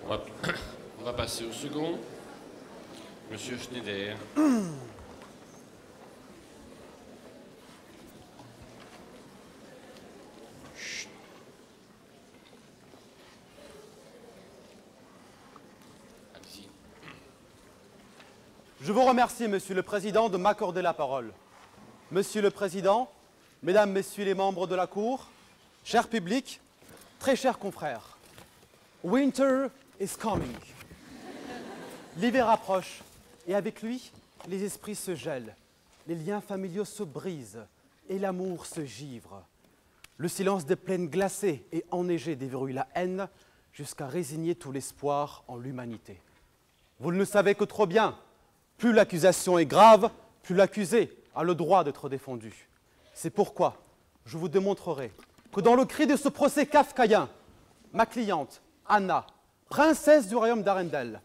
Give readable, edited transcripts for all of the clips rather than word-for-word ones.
On va passer au second. Monsieur Schneider. Allez-y. Je vous remercie, Monsieur le Président, de m'accorder la parole. Monsieur le Président, Mesdames, Messieurs les membres de la Cour, cher public, très chers confrères, Winter is coming. L'hiver approche et avec lui, les esprits se gèlent, les liens familiaux se brisent et l'amour se givre. Le silence des plaines glacées et enneigées déverrouille la haine jusqu'à résigner tout l'espoir en l'humanité. Vous ne le savez que trop bien, plus l'accusation est grave, plus l'accusé a le droit d'être défendu. C'est pourquoi je vous démontrerai que dans le cri de ce procès kafkaïen, ma cliente, Anna, princesse du royaume d'Arendelle,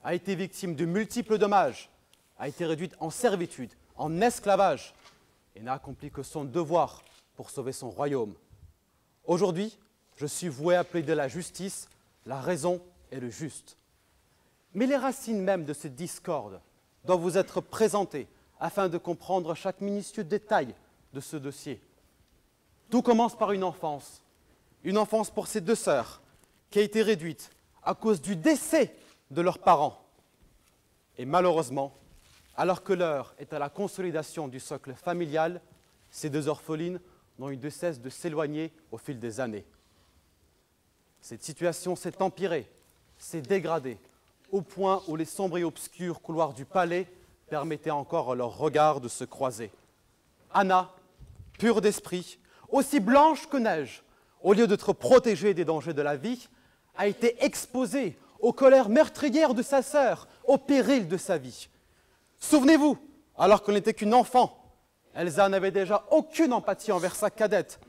a été victime de multiples dommages, a été réduite en servitude, en esclavage, et n'a accompli que son devoir pour sauver son royaume. Aujourd'hui, je suis voué à plaider la justice, la raison et le juste. Mais les racines même de cette discorde doivent vous être présentées afin de comprendre chaque minutieux détail de ce dossier. Tout commence par une enfance pour ces deux sœurs, qui a été réduite à cause du décès de leurs parents. Et malheureusement, alors que l'heure est à la consolidation du socle familial, ces deux orphelines n'ont eu de cesse de s'éloigner au fil des années. Cette situation s'est empirée, s'est dégradée, au point où les sombres et obscurs couloirs du palais permettaient encore à leurs regards de se croiser. Anna, pure d'esprit, aussi blanche que neige, au lieu d'être protégée des dangers de la vie, a été exposée aux colères meurtrières de sa sœur, au péril de sa vie. Souvenez-vous, alors qu'elle n'était qu'une enfant, Elsa n'avait déjà aucune empathie envers sa cadette,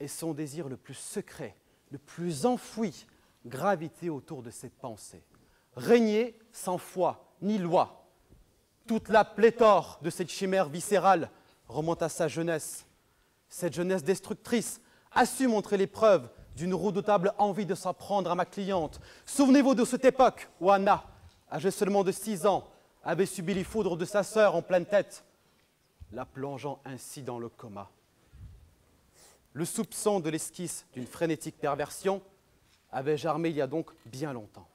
et son désir le plus secret, le plus enfoui, gravitait autour de ses pensées. Régner sans foi ni loi. Toute la pléthore de cette chimère viscérale remonte à sa jeunesse. Cette jeunesse destructrice a su montrer les preuves d'une redoutable envie de s'en prendre à ma cliente. Souvenez-vous de cette époque où Anna, âgée seulement de 6 ans, avait subi les foudres de sa sœur en pleine tête, la plongeant ainsi dans le coma. Le soupçon de l'esquisse d'une frénétique perversion avait germé il y a donc bien longtemps.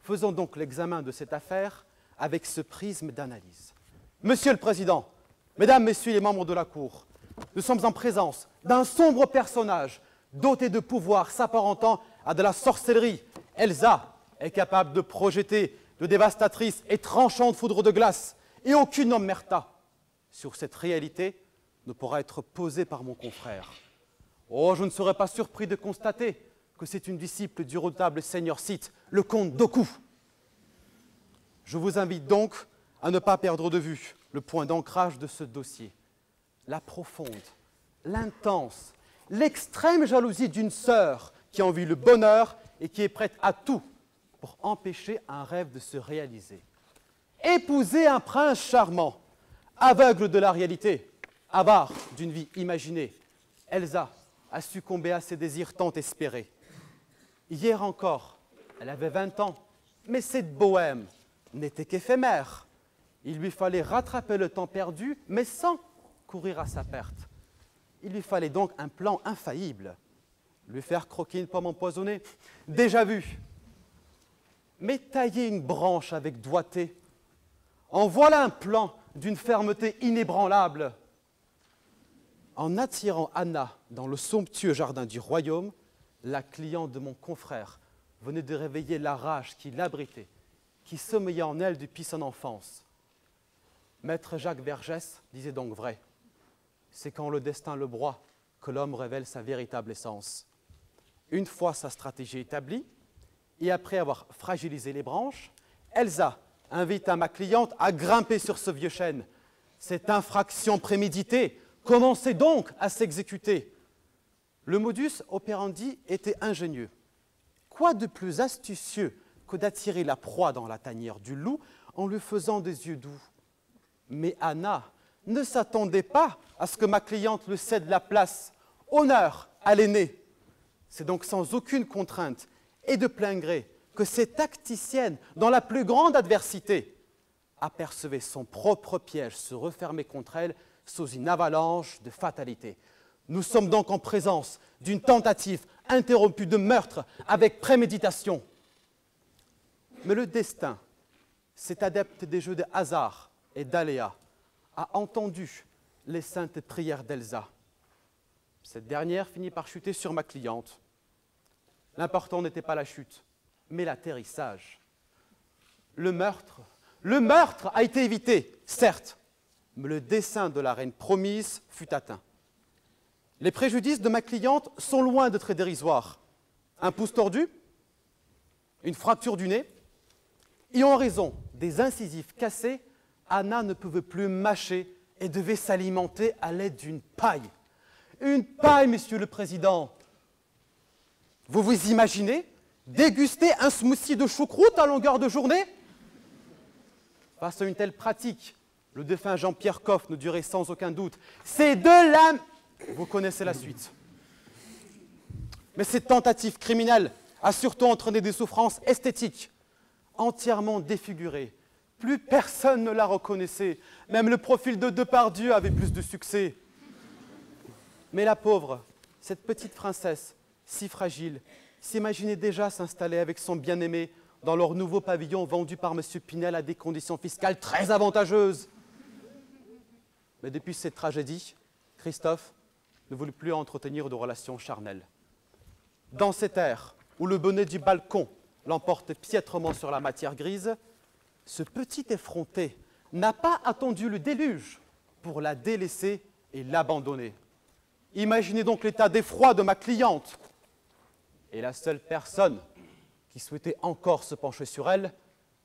Faisons donc l'examen de cette affaire avec ce prisme d'analyse. Monsieur le Président, Mesdames, Messieurs les membres de la Cour, nous sommes en présence d'un sombre personnage doté de pouvoirs s'apparentant à de la sorcellerie. Elsa est capable de projeter de dévastatrices et tranchantes foudres de glace, et aucune omerta sur cette réalité ne pourra être posée par mon confrère. Oh, je ne serais pas surpris de constater que c'est une disciple du redoutable seigneur Sith, le comte Dooku. Je vous invite donc à ne pas perdre de vue le point d'ancrage de ce dossier. La profonde, l'intense, l'extrême jalousie d'une sœur qui envie le bonheur et qui est prête à tout pour empêcher un rêve de se réaliser. Épouser un prince charmant, aveugle de la réalité, avare d'une vie imaginée, Elsa a succombé à ses désirs tant espérés. Hier encore, elle avait 20 ans, mais cette bohème n'était qu'éphémère. Il lui fallait rattraper le temps perdu, mais sans courir à sa perte. Il lui fallait donc un plan infaillible. Lui faire croquer une pomme empoisonnée, déjà vu. Mais tailler une branche avec doigté, en voilà un plan d'une fermeté inébranlable. En attirant Anna dans le somptueux jardin du royaume, la cliente de mon confrère venait de réveiller la rage qui l'abritait, qui sommeillait en elle depuis son enfance. Maître Jacques Vergès disait donc vrai. C'est quand le destin le broie que l'homme révèle sa véritable essence. Une fois sa stratégie établie, et après avoir fragilisé les branches, Elsa invita ma cliente à grimper sur ce vieux chêne. Cette infraction préméditée commençait donc à s'exécuter. Le modus operandi était ingénieux. Quoi de plus astucieux que d'attirer la proie dans la tanière du loup en lui faisant des yeux doux? Mais Anna ne s'attendait pas à ce que ma cliente lui cède la place. Honneur à l'aîné. C'est donc sans aucune contrainte et de plein gré que cette tacticienne, dans la plus grande adversité, apercevait son propre piège se refermer contre elle sous une avalanche de fatalité. Nous sommes donc en présence d'une tentative interrompue de meurtre avec préméditation. Mais le destin, cet adepte des jeux de hasard et d'aléas, a entendu les saintes prières d'Elsa. Cette dernière finit par chuter sur ma cliente. L'important n'était pas la chute, mais l'atterrissage. Le meurtre a été évité, certes, mais le dessein de la reine promise fut atteint. Les préjudices de ma cliente sont loin d'être dérisoires. Un pouce tordu, une fracture du nez, et en raison des incisives cassées, Anna ne pouvait plus mâcher et devait s'alimenter à l'aide d'une paille. Une paille, Monsieur le Président. Vous vous imaginez déguster un smoothie de choucroute à longueur de journée? Face à une telle pratique, le défunt Jean-Pierre Coff ne durait sans aucun doute. C'est de la... Vous connaissez la suite. Mais cette tentative criminelle a surtout entraîné des souffrances esthétiques, entièrement défigurée. Plus personne ne la reconnaissait. Même le profil de Depardieu avait plus de succès. Mais la pauvre, cette petite princesse, si fragile, s'imaginait déjà s'installer avec son bien-aimé dans leur nouveau pavillon vendu par M. Pinel à des conditions fiscales très avantageuses. Mais depuis cette tragédie, Christophe ne voulut plus entretenir de relations charnelles. Dans cet air où le bonnet du balcon l'emporte piètrement sur la matière grise, ce petit effronté n'a pas attendu le déluge pour la délaisser et l'abandonner. Imaginez donc l'état d'effroi de ma cliente. Et la seule personne qui souhaitait encore se pencher sur elle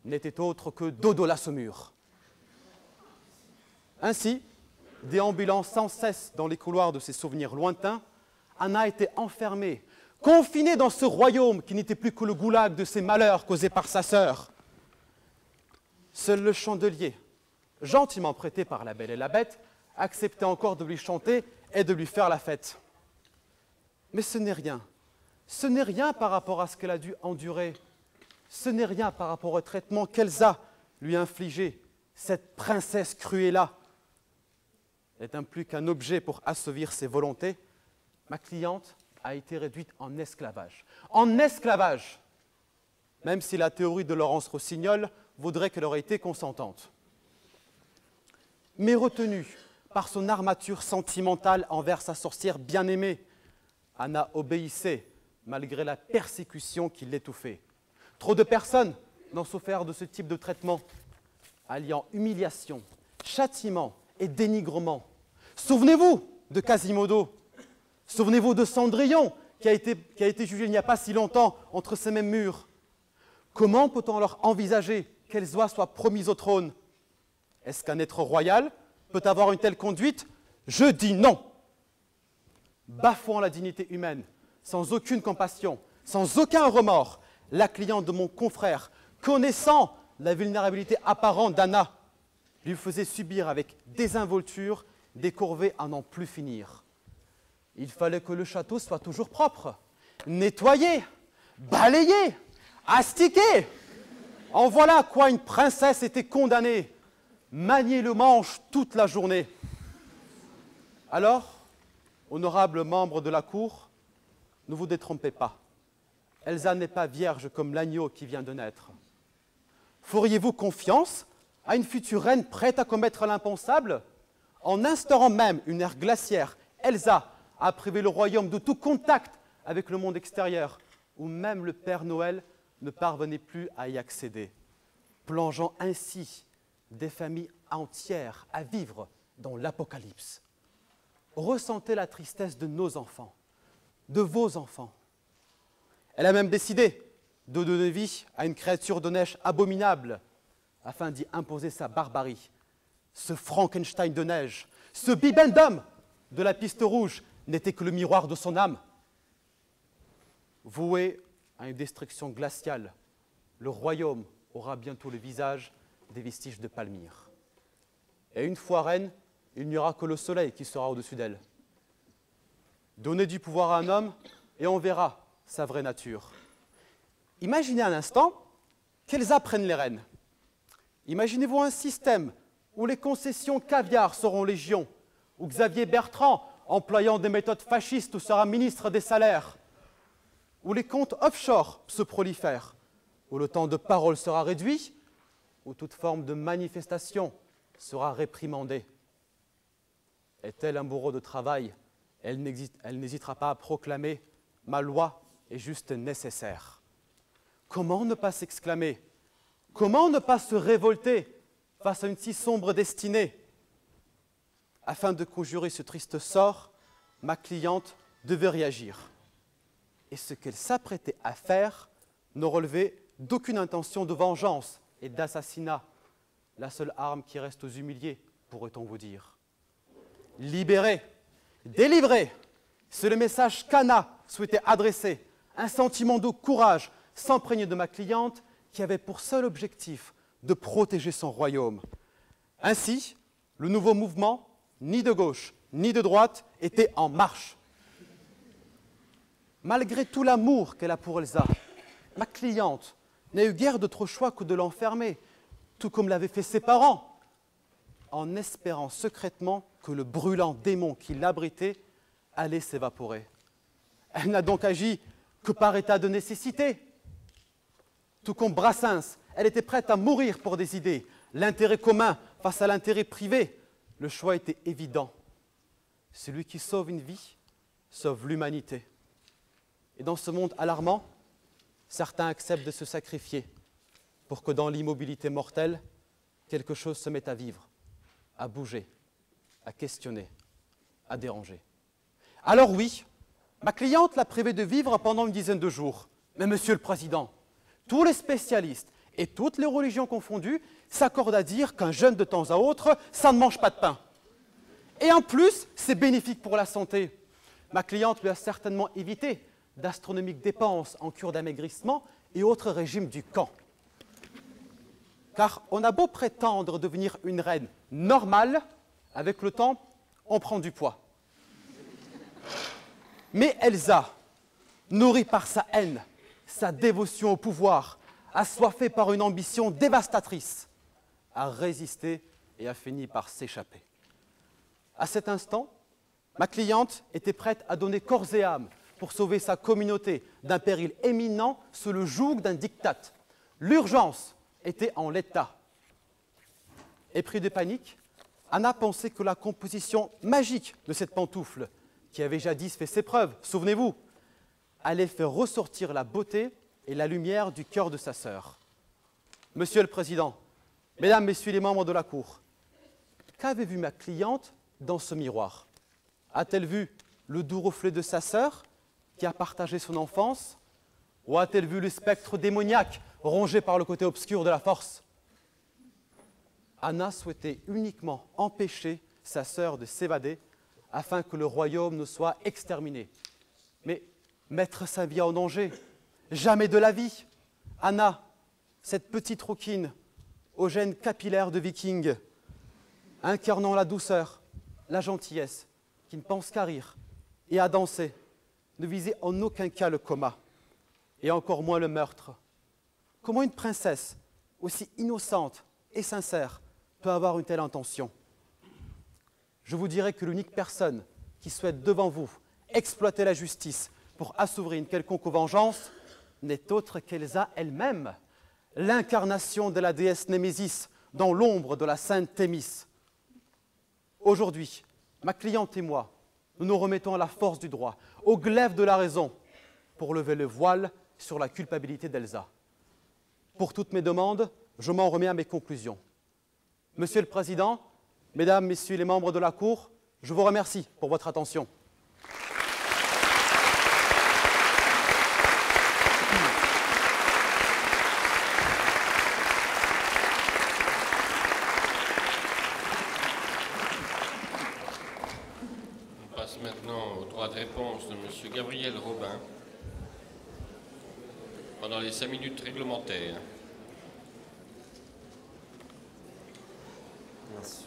n'était autre que Dodo la Saumure. Ainsi, déambulant sans cesse dans les couloirs de ses souvenirs lointains, Anna était enfermée, confinée dans ce royaume qui n'était plus que le goulag de ses malheurs causés par sa sœur. Seul le chandelier, gentiment prêté par la Belle et la Bête, acceptait encore de lui chanter et de lui faire la fête. Mais ce n'est rien. Ce n'est rien par rapport à ce qu'elle a dû endurer. Ce n'est rien par rapport au traitement qu'Elsa lui a infligé, cette princesse Cruella. N'étant plus qu'un objet pour assouvir ses volontés, ma cliente a été réduite en esclavage. En esclavage, même si la théorie de Laurence Rossignol voudrait qu'elle aurait été consentante. Mais retenue par son armature sentimentale envers sa sorcière bien-aimée, Anna obéissait malgré la persécution qui l'étouffait. Trop de personnes n'ont souffert de ce type de traitement, alliant humiliation, châtiment et dénigrement. Souvenez-vous de Quasimodo, souvenez-vous de Cendrillon, qui a été jugé il n'y a pas si longtemps entre ces mêmes murs. Comment peut-on alors envisager qu'Elsa soit promise au trône? Est-ce qu'un être royal peut avoir une telle conduite? Je dis non. Bafouant la dignité humaine, sans aucune compassion, sans aucun remords, la cliente de mon confrère, connaissant la vulnérabilité apparente d'Anna, lui faisait subir avec désinvolture des corvées à n'en plus finir. Il fallait que le château soit toujours propre, nettoyé, balayé, astiqué. En voilà à quoi une princesse était condamnée, manier le manche toute la journée. Alors, honorables membres de la cour, ne vous détrompez pas. Elsa n'est pas vierge comme l'agneau qui vient de naître. Feriez-vous confiance à une future reine prête à commettre l'impensable? En instaurant même une ère glaciaire, Elsa a privé le royaume de tout contact avec le monde extérieur, où même le Père Noël ne parvenait plus à y accéder, plongeant ainsi des familles entières à vivre dans l'apocalypse. Ressentez la tristesse de nos enfants, de vos enfants. Elle a même décidé de donner vie à une créature de neige abominable afin d'y imposer sa barbarie. Ce Frankenstein de neige, ce bibendum de la piste rouge n'était que le miroir de son âme. Voué à une destruction glaciale, le royaume aura bientôt le visage des vestiges de Palmyre. Et une fois reine, il n'y aura que le soleil qui sera au-dessus d'elle. Donnez du pouvoir à un homme et on verra sa vraie nature. Imaginez un instant qu'Elsa prenne les rênes. Imaginez-vous un système où les concessions caviar seront légion, où Xavier Bertrand, employant des méthodes fascistes, sera ministre des salaires, où les comptes offshore se prolifèrent, où le temps de parole sera réduit, où toute forme de manifestation sera réprimandée. Est-elle un bourreau de travail? Elle n'hésitera pas à proclamer « Ma loi est juste nécessaire ». Comment ne pas s'exclamer? Comment ne pas se révolter face à une si sombre destinée? Afin de conjurer ce triste sort, ma cliente devait réagir. Et ce qu'elle s'apprêtait à faire ne relevait d'aucune intention de vengeance et d'assassinat, la seule arme qui reste aux humiliés, pourrait-on vous dire. Libérer, délivrer, c'est le message qu'Anna souhaitait adresser, un sentiment de courage s'imprégner de ma cliente qui avait pour seul objectif de protéger son royaume. Ainsi, le nouveau mouvement, ni de gauche ni de droite, était en marche. Malgré tout l'amour qu'elle a pour Elsa, ma cliente n'a eu guère d'autre choix que de l'enfermer, tout comme l'avaient fait ses parents, en espérant secrètement que le brûlant démon qui l'abritait allait s'évaporer. Elle n'a donc agi que par état de nécessité. Tout comme Brassens, elle était prête à mourir pour des idées, l'intérêt commun face à l'intérêt privé. Le choix était évident. Celui qui sauve une vie sauve l'humanité. Et dans ce monde alarmant, certains acceptent de se sacrifier pour que dans l'immobilité mortelle, quelque chose se mette à vivre, à bouger, à questionner, à déranger. Alors oui, ma cliente l'a privée de vivre pendant une dizaine de jours. Mais Monsieur le Président, tous les spécialistes et toutes les religions confondues s'accordent à dire qu'un jeûne de temps à autre, ça ne mange pas de pain. Et en plus, c'est bénéfique pour la santé. Ma cliente lui a certainement évité d'astronomiques dépenses en cure d'amaigrissement et autres régimes du camp. Car on a beau prétendre devenir une reine normale, avec le temps, on prend du poids. Mais Elsa, nourrie par sa haine, sa dévotion au pouvoir, assoiffée par une ambition dévastatrice, a résisté et a fini par s'échapper. À cet instant, ma cliente était prête à donner corps et âme pour sauver sa communauté d'un péril éminent sous le joug d'un diktat. L'urgence était en l'état. Épris de panique, Anna pensait que la composition magique de cette pantoufle, qui avait jadis fait ses preuves, souvenez-vous, allait faire ressortir la beauté et la lumière du cœur de sa sœur. Monsieur le Président, Mesdames, Messieurs les membres de la Cour, qu'avait vu ma cliente dans ce miroir? A-t-elle vu le doux reflet de sa sœur qui a partagé son enfance? Ou a-t-elle vu le spectre démoniaque rongé par le côté obscur de la force? Anna souhaitait uniquement empêcher sa sœur de s'évader afin que le royaume ne soit exterminé. Mais mettre sa vie en danger, jamais de la vie. Anna, cette petite rouquine aux gènes capillaires de viking, incarnant la douceur, la gentillesse, qui ne pense qu'à rire et à danser, ne visait en aucun cas le coma, et encore moins le meurtre. Comment une princesse, aussi innocente et sincère, peut avoir une telle intention? Je vous dirai que l'unique personne qui souhaite devant vous exploiter la justice pour assouvir une quelconque vengeance n'est autre qu'Elsa elle-même, l'incarnation de la déesse Némésis dans l'ombre de la sainte Thémis. Aujourd'hui, ma cliente et moi, nous nous remettons à la force du droit, au glaive de la raison, pour lever le voile sur la culpabilité d'Elsa. Pour toutes mes demandes, je m'en remets à mes conclusions. Monsieur le Président, Mesdames, Messieurs les membres de la Cour, je vous remercie pour votre attention. On passe maintenant au droit de réponse de M. Gabriel Robin pendant les 5 minutes réglementaires. Merci.